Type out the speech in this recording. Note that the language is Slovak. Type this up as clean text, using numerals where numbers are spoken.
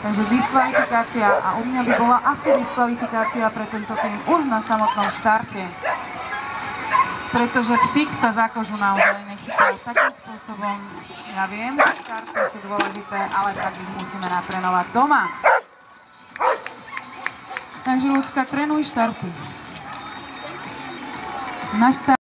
Takže diskvalifikácia a u mňa by bola asi diskvalifikácia pre tento tým už na samotnom štarte. Pretože psík sa za kožu naozaj nechytal takým spôsobom. Ja viem, štarty sú dôležité, ale tak ich musíme natrénovať doma. Takže Ľudská, trénuj štarty. Na štart